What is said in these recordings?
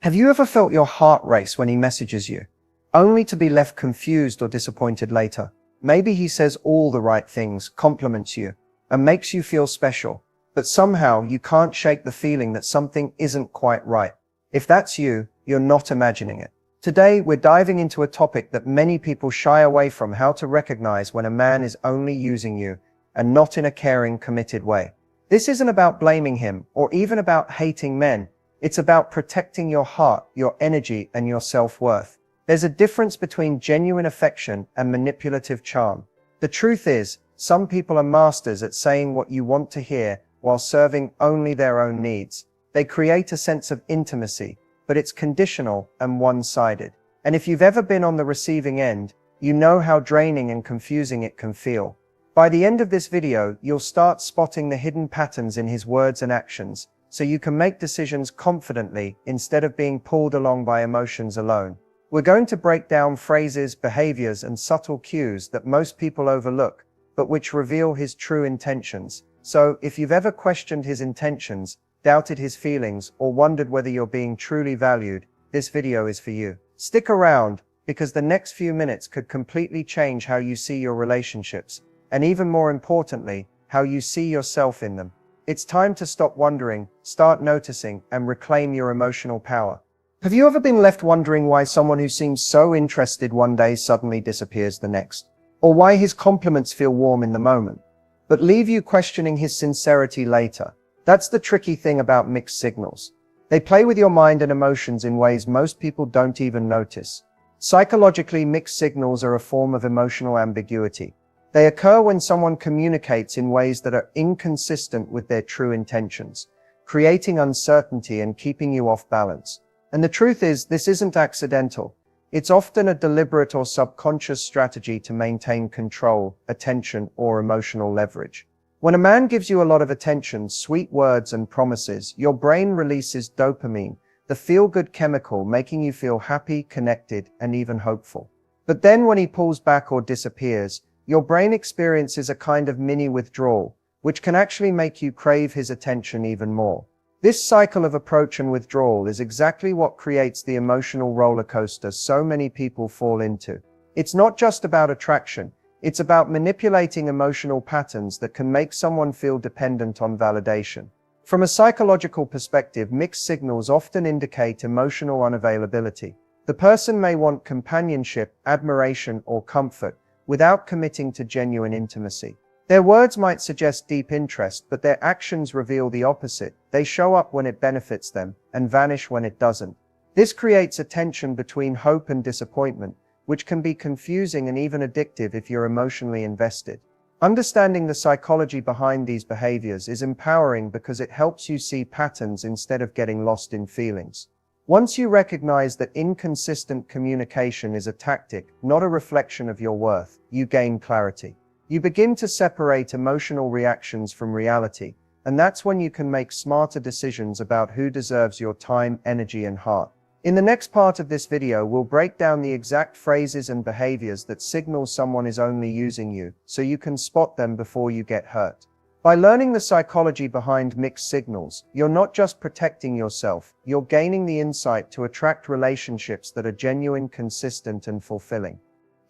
Have you ever felt your heart race when he messages you, only to be left confused or disappointed later? Maybe he says all the right things, compliments you, and makes you feel special, but somehow you can't shake the feeling that something isn't quite right. If that's you, you're not imagining it. Today, we're diving into a topic that many people shy away from: how to recognize when a man is only using you and not in a caring, committed way. This isn't about blaming him or even about hating men. It's about protecting your heart, your energy, and your self-worth. There's a difference between genuine affection and manipulative charm. The truth is, some people are masters at saying what you want to hear while serving only their own needs. They create a sense of intimacy, but it's conditional and one-sided. And if you've ever been on the receiving end, you know how draining and confusing it can feel. By the end of this video, you'll start spotting the hidden patterns in his words and actions, so you can make decisions confidently instead of being pulled along by emotions alone. We're going to break down phrases, behaviors, and subtle cues that most people overlook, but which reveal his true intentions. So, if you've ever questioned his intentions, doubted his feelings, or wondered whether you're being truly valued, this video is for you. Stick around, because the next few minutes could completely change how you see your relationships, and even more importantly, how you see yourself in them. It's time to stop wondering, start noticing, and reclaim your emotional power. Have you ever been left wondering why someone who seems so interested one day suddenly disappears the next? Or why his compliments feel warm in the moment, but leave you questioning his sincerity later? That's the tricky thing about mixed signals. They play with your mind and emotions in ways most people don't even notice. Psychologically, mixed signals are a form of emotional ambiguity. They occur when someone communicates in ways that are inconsistent with their true intentions, creating uncertainty and keeping you off balance. And the truth is, this isn't accidental. It's often a deliberate or subconscious strategy to maintain control, attention, or emotional leverage. When a man gives you a lot of attention, sweet words, and promises, your brain releases dopamine, the feel-good chemical, making you feel happy, connected, and even hopeful. But then when he pulls back or disappears, your brain experiences a kind of mini withdrawal, which can actually make you crave his attention even more. This cycle of approach and withdrawal is exactly what creates the emotional roller coaster so many people fall into. It's not just about attraction, it's about manipulating emotional patterns that can make someone feel dependent on validation. From a psychological perspective, mixed signals often indicate emotional unavailability. The person may want companionship, admiration, or comfort, without committing to genuine intimacy. Their words might suggest deep interest, but their actions reveal the opposite. They show up when it benefits them, and vanish when it doesn't. This creates a tension between hope and disappointment, which can be confusing and even addictive if you're emotionally invested. Understanding the psychology behind these behaviors is empowering because it helps you see patterns instead of getting lost in feelings. Once you recognize that inconsistent communication is a tactic, not a reflection of your worth, you gain clarity. You begin to separate emotional reactions from reality, and that's when you can make smarter decisions about who deserves your time, energy, and heart. In the next part of this video, we'll break down the exact phrases and behaviors that signal someone is only using you, so you can spot them before you get hurt. By learning the psychology behind mixed signals, you're not just protecting yourself, you're gaining the insight to attract relationships that are genuine, consistent, and fulfilling.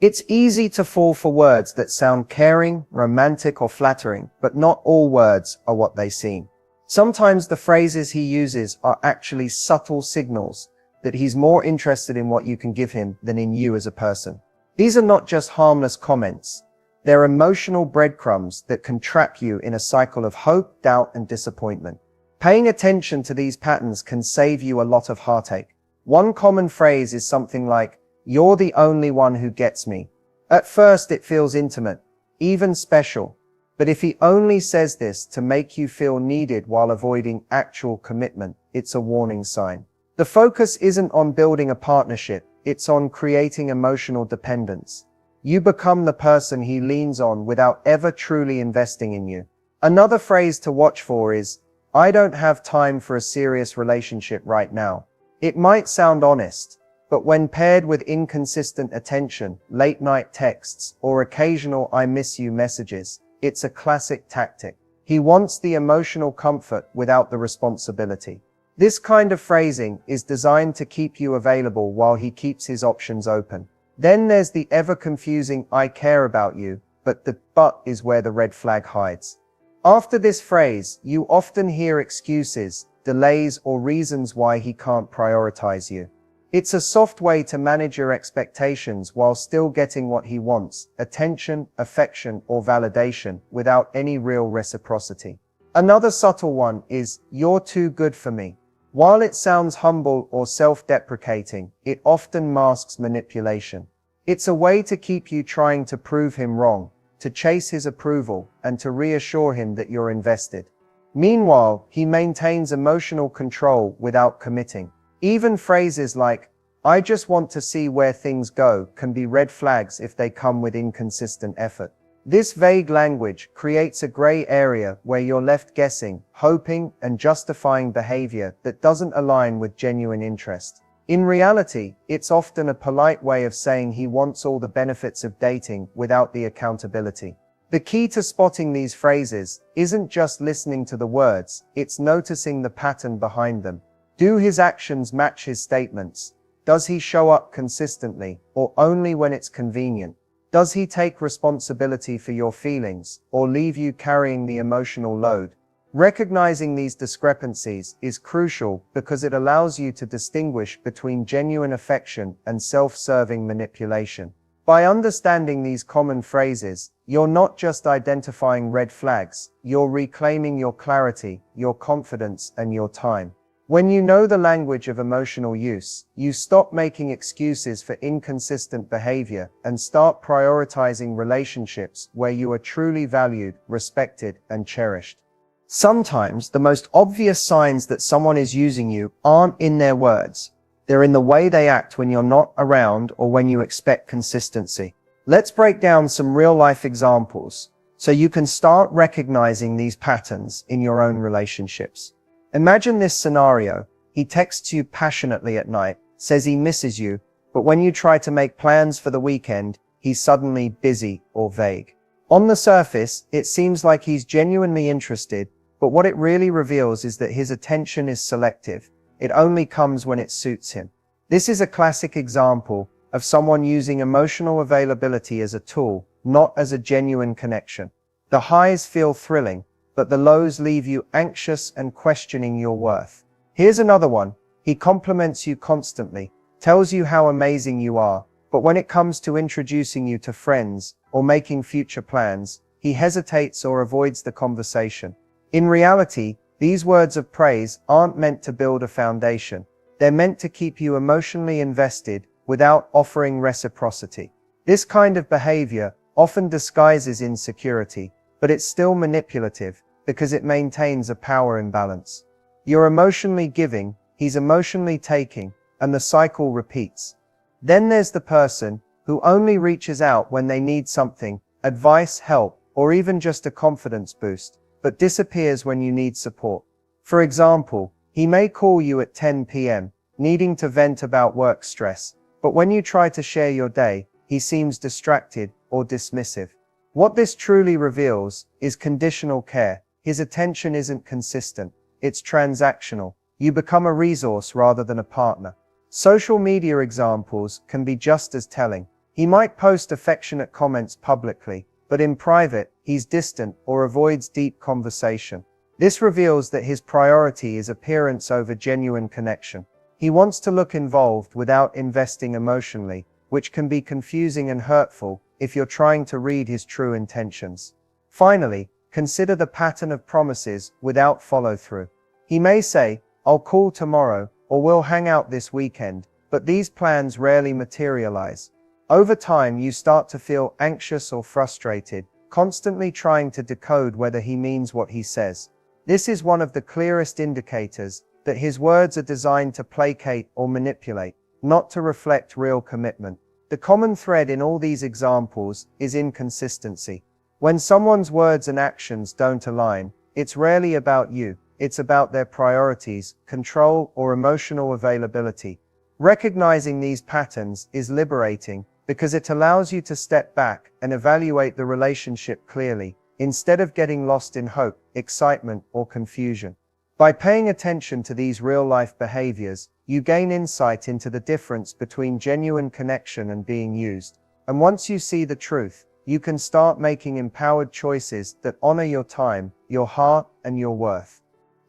It's easy to fall for words that sound caring, romantic, or flattering, but not all words are what they seem. Sometimes the phrases he uses are actually subtle signals that he's more interested in what you can give him than in you as a person. These are not just harmless comments. They're emotional breadcrumbs that can trap you in a cycle of hope, doubt, and disappointment. Paying attention to these patterns can save you a lot of heartache. One common phrase is something like, "You're the only one who gets me." At first it feels intimate, even special. But if he only says this to make you feel needed while avoiding actual commitment, it's a warning sign. The focus isn't on building a partnership, it's on creating emotional dependence. You become the person he leans on without ever truly investing in you. Another phrase to watch for is, "I don't have time for a serious relationship right now." It might sound honest, but when paired with inconsistent attention, late-night texts, or occasional "I miss you" messages, it's a classic tactic. He wants the emotional comfort without the responsibility. This kind of phrasing is designed to keep you available while he keeps his options open. Then there's the ever-confusing "I care about you," but the "but" is where the red flag hides. After this phrase, you often hear excuses, delays, or reasons why he can't prioritize you. It's a soft way to manage your expectations while still getting what he wants: attention, affection, or validation, without any real reciprocity. Another subtle one is "you're too good for me." While it sounds humble or self-deprecating, it often masks manipulation. It's a way to keep you trying to prove him wrong, to chase his approval, and to reassure him that you're invested. Meanwhile, he maintains emotional control without committing. Even phrases like "I just want to see where things go" can be red flags if they come with inconsistent effort. This vague language creates a gray area where you're left guessing, hoping, and justifying behavior that doesn't align with genuine interest. In reality, it's often a polite way of saying he wants all the benefits of dating without the accountability. The key to spotting these phrases isn't just listening to the words, it's noticing the pattern behind them. Do his actions match his statements? Does he show up consistently, or only when it's convenient? Does he take responsibility for your feelings, or leave you carrying the emotional load? Recognizing these discrepancies is crucial because it allows you to distinguish between genuine affection and self-serving manipulation. By understanding these common phrases, you're not just identifying red flags, you're reclaiming your clarity, your confidence, and your time. When you know the language of emotional use, you stop making excuses for inconsistent behavior and start prioritizing relationships where you are truly valued, respected, and cherished. Sometimes the most obvious signs that someone is using you aren't in their words. They're in the way they act when you're not around or when you expect consistency. Let's break down some real-life examples so you can start recognizing these patterns in your own relationships. Imagine this scenario. He texts you passionately at night, says he misses you, but when you try to make plans for the weekend, he's suddenly busy or vague. On the surface, it seems like he's genuinely interested, but what it really reveals is that his attention is selective. It only comes when it suits him. This is a classic example of someone using emotional availability as a tool, not as a genuine connection. The highs feel thrilling, but the lows leave you anxious and questioning your worth. Here's another one. He compliments you constantly, tells you how amazing you are, but when it comes to introducing you to friends or making future plans, he hesitates or avoids the conversation. In reality, these words of praise aren't meant to build a foundation. They're meant to keep you emotionally invested without offering reciprocity. This kind of behavior often disguises insecurity, but it's still manipulative because it maintains a power imbalance. You're emotionally giving, he's emotionally taking, and the cycle repeats. Then there's the person who only reaches out when they need something, advice, help, or even just a confidence boost, but disappears when you need support. For example, he may call you at 10 p.m., needing to vent about work stress, but when you try to share your day, he seems distracted or dismissive. What this truly reveals is conditional care. His attention isn't consistent, it's transactional. You become a resource rather than a partner. Social media examples can be just as telling. He might post affectionate comments publicly, but in private, he's distant or avoids deep conversation. This reveals that his priority is appearance over genuine connection. He wants to look involved without investing emotionally, which can be confusing and hurtful if you're trying to read his true intentions. Finally, consider the pattern of promises without follow-through. He may say, "I'll call tomorrow," or "we'll hang out this weekend," but these plans rarely materialize. Over time, you start to feel anxious or frustrated, constantly trying to decode whether he means what he says. This is one of the clearest indicators that his words are designed to placate or manipulate, not to reflect real commitment. The common thread in all these examples is inconsistency. When someone's words and actions don't align, it's rarely about you, it's about their priorities, control, or emotional availability. Recognizing these patterns is liberating because it allows you to step back and evaluate the relationship clearly, instead of getting lost in hope, excitement, or confusion. By paying attention to these real-life behaviors, you gain insight into the difference between genuine connection and being used. And once you see the truth, you can start making empowered choices that honor your time, your heart, and your worth.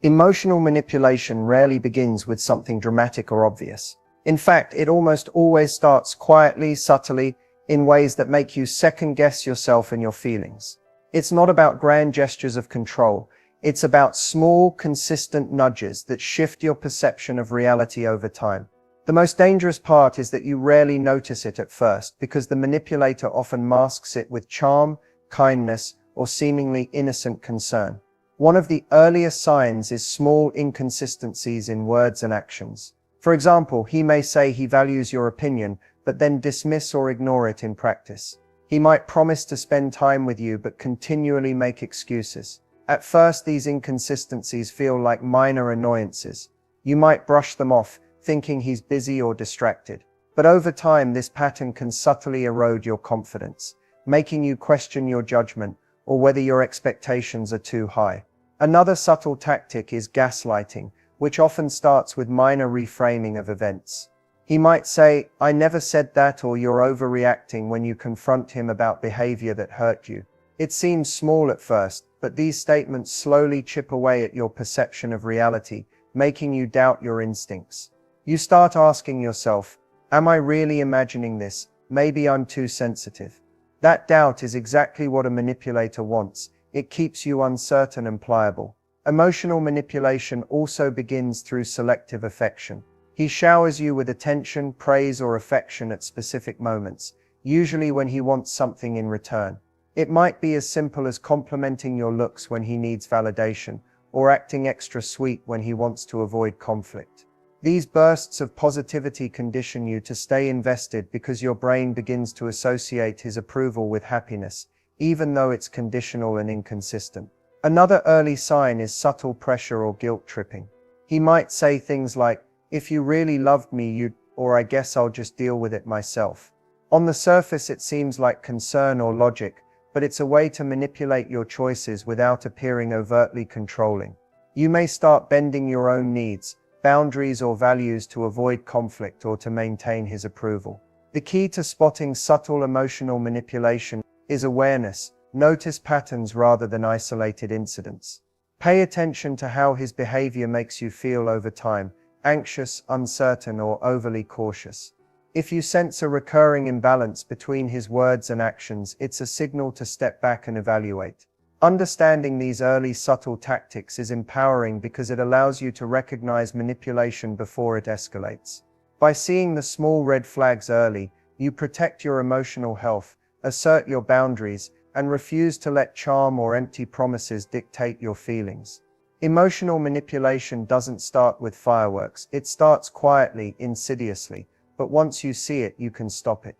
Emotional manipulation rarely begins with something dramatic or obvious. In fact, it almost always starts quietly, subtly, in ways that make you second-guess yourself and your feelings. It's not about grand gestures of control. It's about small, consistent nudges that shift your perception of reality over time. The most dangerous part is that you rarely notice it at first, because the manipulator often masks it with charm, kindness, or seemingly innocent concern. One of the earliest signs is small inconsistencies in words and actions. For example, he may say he values your opinion, but then dismiss or ignore it in practice. He might promise to spend time with you, but continually make excuses. At first, these inconsistencies feel like minor annoyances. You might brush them off, thinking he's busy or distracted. But over time, this pattern can subtly erode your confidence, making you question your judgment or whether your expectations are too high. Another subtle tactic is gaslighting, which often starts with minor reframing of events. He might say, "I never said that," or "You're overreacting," when you confront him about behavior that hurt you. It seems small at first, but these statements slowly chip away at your perception of reality, making you doubt your instincts. You start asking yourself, "Am I really imagining this? Maybe I'm too sensitive." That doubt is exactly what a manipulator wants. It keeps you uncertain and pliable. Emotional manipulation also begins through selective affection. He showers you with attention, praise, or affection at specific moments, usually when he wants something in return. It might be as simple as complimenting your looks when he needs validation, or acting extra sweet when he wants to avoid conflict. These bursts of positivity condition you to stay invested because your brain begins to associate his approval with happiness, even though it's conditional and inconsistent. Another early sign is subtle pressure or guilt tripping. He might say things like, "If you really loved me, you'd," or "I guess I'll just deal with it myself." On the surface, it seems like concern or logic, but it's a way to manipulate your choices without appearing overtly controlling. You may start bending your own needs, boundaries, or values to avoid conflict or to maintain his approval. The key to spotting subtle emotional manipulation is awareness. Notice patterns rather than isolated incidents. Pay attention to how his behavior makes you feel over time, anxious, uncertain, or overly cautious. If you sense a recurring imbalance between his words and actions, it's a signal to step back and evaluate. Understanding these early subtle tactics is empowering because it allows you to recognize manipulation before it escalates. By seeing the small red flags early, you protect your emotional health, assert your boundaries, and refuse to let charm or empty promises dictate your feelings. Emotional manipulation doesn't start with fireworks. It starts quietly, insidiously, but once you see it, you can stop it.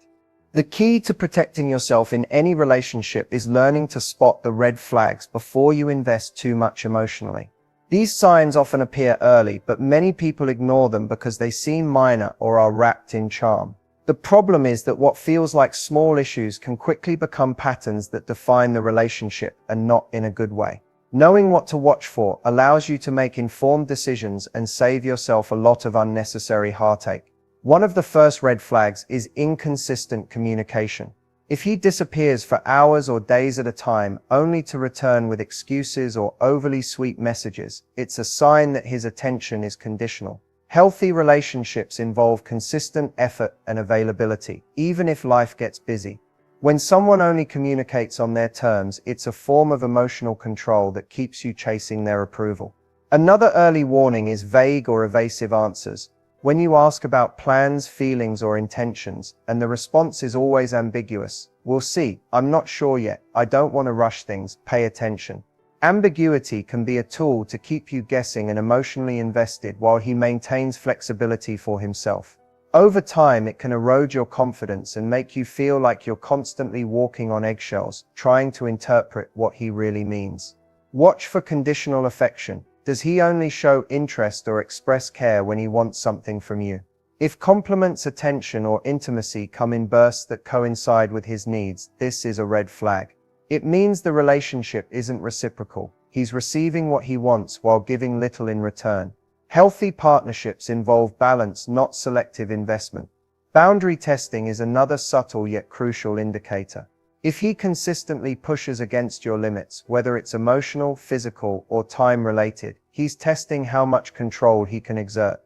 The key to protecting yourself in any relationship is learning to spot the red flags before you invest too much emotionally. These signs often appear early, but many people ignore them because they seem minor or are wrapped in charm. The problem is that what feels like small issues can quickly become patterns that define the relationship, and not in a good way. Knowing what to watch for allows you to make informed decisions and save yourself a lot of unnecessary heartache. One of the first red flags is inconsistent communication. If he disappears for hours or days at a time, only to return with excuses or overly sweet messages, it's a sign that his attention is conditional. Healthy relationships involve consistent effort and availability, even if life gets busy. When someone only communicates on their terms, it's a form of emotional control that keeps you chasing their approval. Another early warning is vague or evasive answers. When you ask about plans, feelings, or intentions, and the response is always ambiguous, "We'll see," "I'm not sure yet," "I don't want to rush things," pay attention. Ambiguity can be a tool to keep you guessing and emotionally invested while he maintains flexibility for himself. Over time, it can erode your confidence and make you feel like you're constantly walking on eggshells, trying to interpret what he really means. Watch for conditional affection. Does he only show interest or express care when he wants something from you? If compliments, attention, or intimacy come in bursts that coincide with his needs, this is a red flag. It means the relationship isn't reciprocal. he's receiving what he wants while giving little in return. Healthy partnerships involve balance, not selective investment. Boundary testing is another subtle yet crucial indicator. If he consistently pushes against your limits, whether it's emotional, physical, or time-related, he's testing how much control he can exert.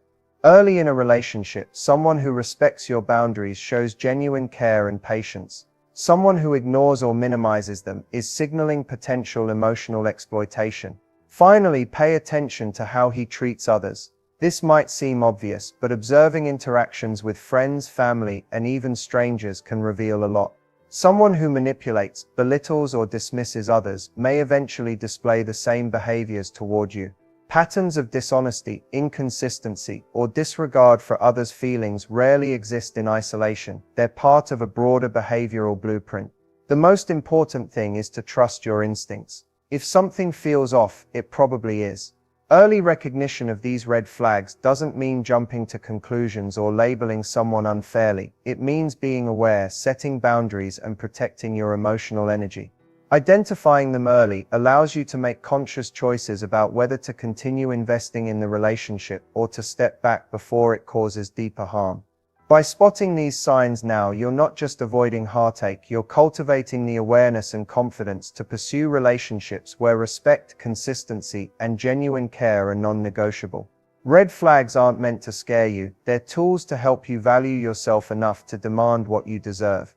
Early in a relationship, someone who respects your boundaries shows genuine care and patience. Someone who ignores or minimizes them is signaling potential emotional exploitation. Finally, pay attention to how he treats others. This might seem obvious, but observing interactions with friends, family, and even strangers can reveal a lot. Someone who manipulates, belittles, or dismisses others may eventually display the same behaviors toward you. Patterns of dishonesty, inconsistency, or disregard for others' feelings rarely exist in isolation. They're part of a broader behavioral blueprint. The most important thing is to trust your instincts. If something feels off, it probably is. Early recognition of these red flags doesn't mean jumping to conclusions or labeling someone unfairly. It means being aware, setting boundaries, and protecting your emotional energy. Identifying them early allows you to make conscious choices about whether to continue investing in the relationship or to step back before it causes deeper harm. By spotting these signs now, you're not just avoiding heartache, you're cultivating the awareness and confidence to pursue relationships where respect, consistency, and genuine care are non-negotiable. Red flags aren't meant to scare you, they're tools to help you value yourself enough to demand what you deserve.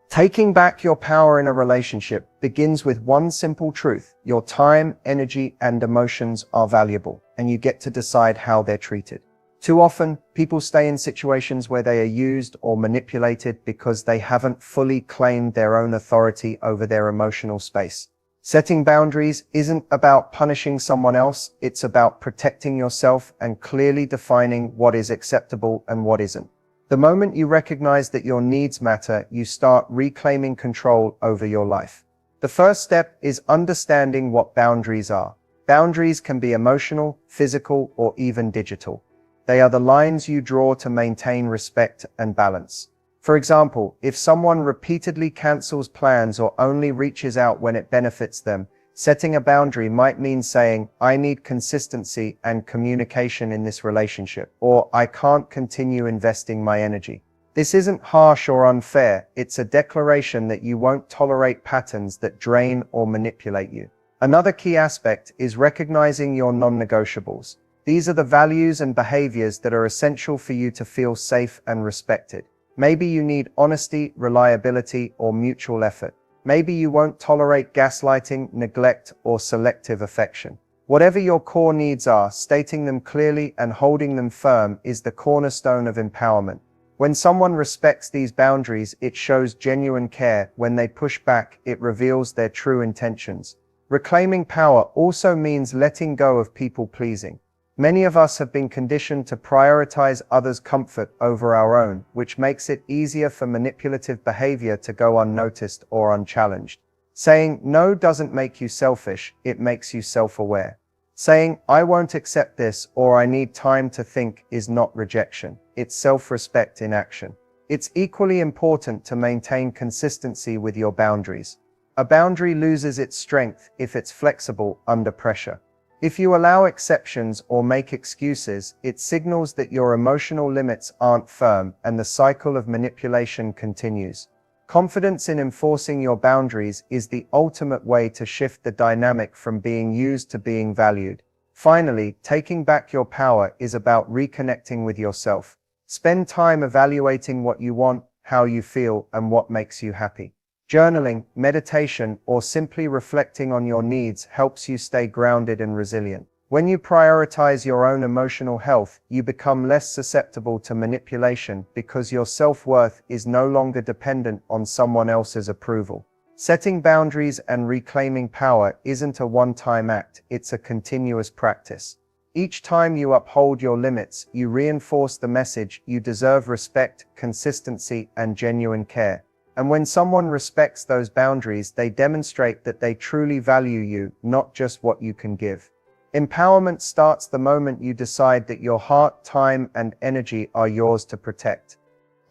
Taking back your power in a relationship begins with one simple truth: your time, energy, and emotions are valuable, and you get to decide how they're treated. Too often, people stay in situations where they are used or manipulated because they haven't fully claimed their own authority over their emotional space. Setting boundaries isn't about punishing someone else, it's about protecting yourself and clearly defining what is acceptable and what isn't. The moment you recognize that your needs matter, you start reclaiming control over your life. The first step is understanding what boundaries are. Boundaries can be emotional, physical, or even digital. They are the lines you draw to maintain respect and balance. For example, if someone repeatedly cancels plans or only reaches out when it benefits them, setting a boundary might mean saying, "I need consistency and communication in this relationship," or "I can't continue investing my energy." This isn't harsh or unfair, it's a declaration that you won't tolerate patterns that drain or manipulate you. Another key aspect is recognizing your non-negotiables. These are the values and behaviors that are essential for you to feel safe and respected. Maybe you need honesty, reliability, or mutual effort. Maybe you won't tolerate gaslighting, neglect, or selective affection. Whatever your core needs are, stating them clearly and holding them firm is the cornerstone of empowerment. When someone respects these boundaries, it shows genuine care. When they push back, it reveals their true intentions. Reclaiming power also means letting go of people-pleasing. Many of us have been conditioned to prioritize others' comfort over our own, which makes it easier for manipulative behavior to go unnoticed or unchallenged. Saying no doesn't make you selfish, it makes you self-aware. Saying, "I won't accept this," or "I need time to think," is not rejection, it's self-respect in action. It's equally important to maintain consistency with your boundaries. A boundary loses its strength if it's flexible under pressure. If you allow exceptions or make excuses, it signals that your emotional limits aren't firm and the cycle of manipulation continues. Confidence in enforcing your boundaries is the ultimate way to shift the dynamic from being used to being valued. Finally, taking back your power is about reconnecting with yourself. Spend time evaluating what you want, how you feel, and what makes you happy. Journaling, meditation, or simply reflecting on your needs helps you stay grounded and resilient. When you prioritize your own emotional health, you become less susceptible to manipulation because your self-worth is no longer dependent on someone else's approval. Setting boundaries and reclaiming power isn't a one-time act, it's a continuous practice. Each time you uphold your limits, you reinforce the message: you deserve respect, consistency, and genuine care. And when someone respects those boundaries, they demonstrate that they truly value you, not just what you can give. Empowerment starts the moment you decide that your heart, time, and energy are yours to protect.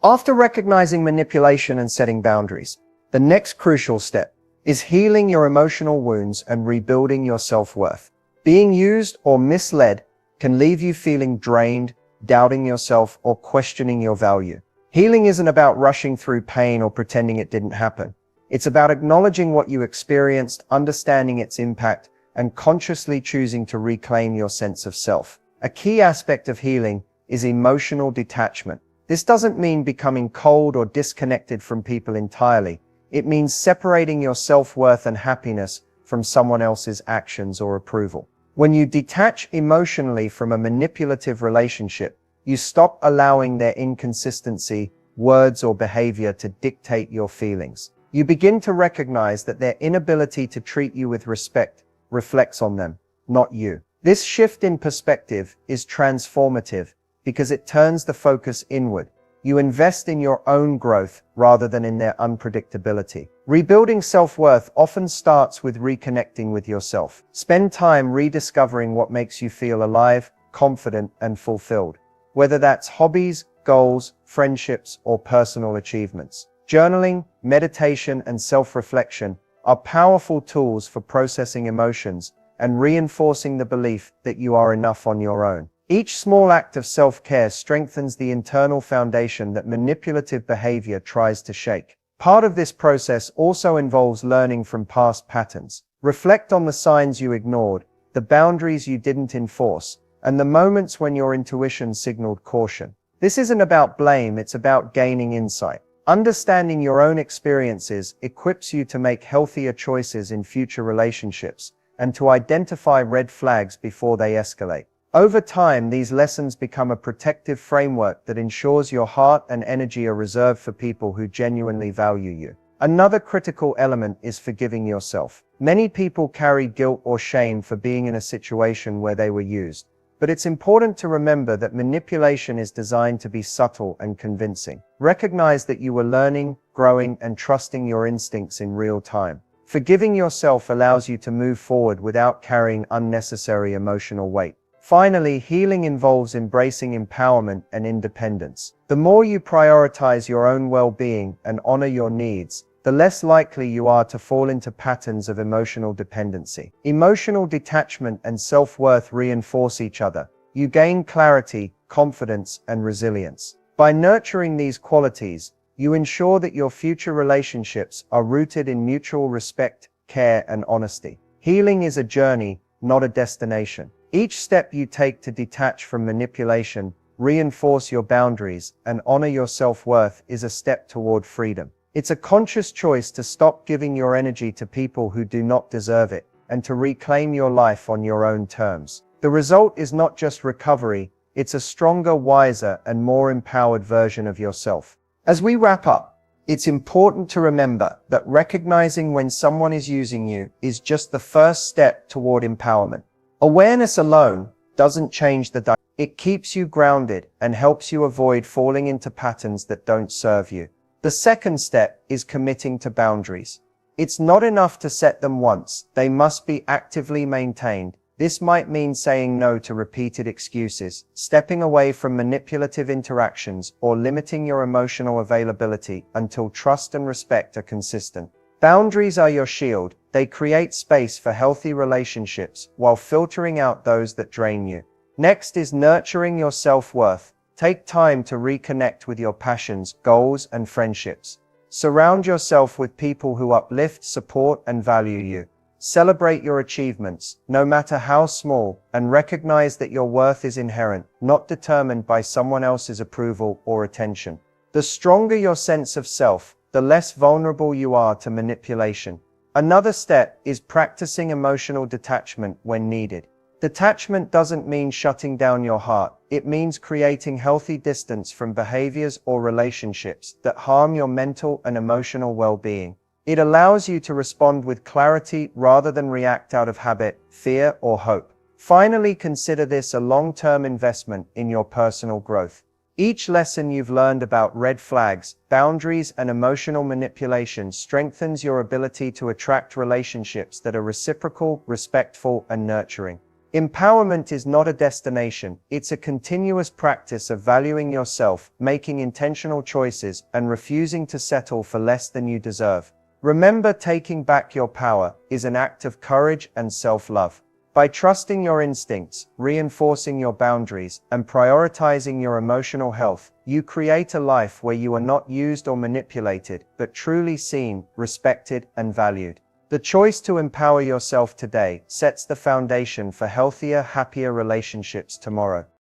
After recognizing manipulation and setting boundaries, the next crucial step is healing your emotional wounds and rebuilding your self-worth. Being used or misled can leave you feeling drained, doubting yourself, or questioning your value. Healing isn't about rushing through pain or pretending it didn't happen. It's about acknowledging what you experienced, understanding its impact, and consciously choosing to reclaim your sense of self. A key aspect of healing is emotional detachment. This doesn't mean becoming cold or disconnected from people entirely. It means separating your self-worth and happiness from someone else's actions or approval. When you detach emotionally from a manipulative relationship, you stop allowing their inconsistency, words, or behavior to dictate your feelings. You begin to recognize that their inability to treat you with respect reflects on them, not you. This shift in perspective is transformative because it turns the focus inward. You invest in your own growth rather than in their unpredictability. Rebuilding self-worth often starts with reconnecting with yourself. Spend time rediscovering what makes you feel alive, confident, and fulfilled, whether that's hobbies, goals, friendships, or personal achievements. Journaling, meditation, and self-reflection are powerful tools for processing emotions and reinforcing the belief that you are enough on your own. Each small act of self-care strengthens the internal foundation that manipulative behavior tries to shake. Part of this process also involves learning from past patterns. Reflect on the signs you ignored, the boundaries you didn't enforce, and the moments when your intuition signaled caution. This isn't about blame, it's about gaining insight. Understanding your own experiences equips you to make healthier choices in future relationships and to identify red flags before they escalate. Over time, these lessons become a protective framework that ensures your heart and energy are reserved for people who genuinely value you. Another critical element is forgiving yourself. Many people carry guilt or shame for being in a situation where they were used, but it's important to remember that manipulation is designed to be subtle and convincing. Recognize that you were learning, growing, and trusting your instincts in real time. Forgiving yourself allows you to move forward without carrying unnecessary emotional weight. Finally, healing involves embracing empowerment and independence. The more you prioritize your own well-being and honor your needs, the less likely you are to fall into patterns of emotional dependency. Emotional detachment and self-worth reinforce each other. You gain clarity, confidence, and resilience. By nurturing these qualities, you ensure that your future relationships are rooted in mutual respect, care, and honesty. Healing is a journey, not a destination. Each step you take to detach from manipulation, reinforce your boundaries, and honor your self-worth is a step toward freedom. It's a conscious choice to stop giving your energy to people who do not deserve it, and to reclaim your life on your own terms. The result is not just recovery, it's a stronger, wiser, and more empowered version of yourself. As we wrap up, it's important to remember that recognizing when someone is using you is just the first step toward empowerment. Awareness alone doesn't change the dynamic. It keeps you grounded and helps you avoid falling into patterns that don't serve you. The second step is committing to boundaries. It's not enough to set them once, they must be actively maintained. This might mean saying no to repeated excuses, stepping away from manipulative interactions, or limiting your emotional availability until trust and respect are consistent. Boundaries are your shield. They create space for healthy relationships while filtering out those that drain you. Next is nurturing your self-worth. Take time to reconnect with your passions, goals, and friendships. Surround yourself with people who uplift, support, and value you. Celebrate your achievements, no matter how small, and recognize that your worth is inherent, not determined by someone else's approval or attention. The stronger your sense of self, the less vulnerable you are to manipulation. Another step is practicing emotional detachment when needed. Detachment doesn't mean shutting down your heart. It means creating healthy distance from behaviors or relationships that harm your mental and emotional well-being. It allows you to respond with clarity rather than react out of habit, fear, or hope. Finally, consider this a long-term investment in your personal growth. Each lesson you've learned about red flags, boundaries, and emotional manipulation strengthens your ability to attract relationships that are reciprocal, respectful, and nurturing. Empowerment is not a destination, it's a continuous practice of valuing yourself, making intentional choices, and refusing to settle for less than you deserve. Remember, taking back your power is an act of courage and self-love. By trusting your instincts, reinforcing your boundaries, and prioritizing your emotional health, you create a life where you are not used or manipulated, but truly seen, respected, and valued. The choice to empower yourself today sets the foundation for healthier, happier relationships tomorrow.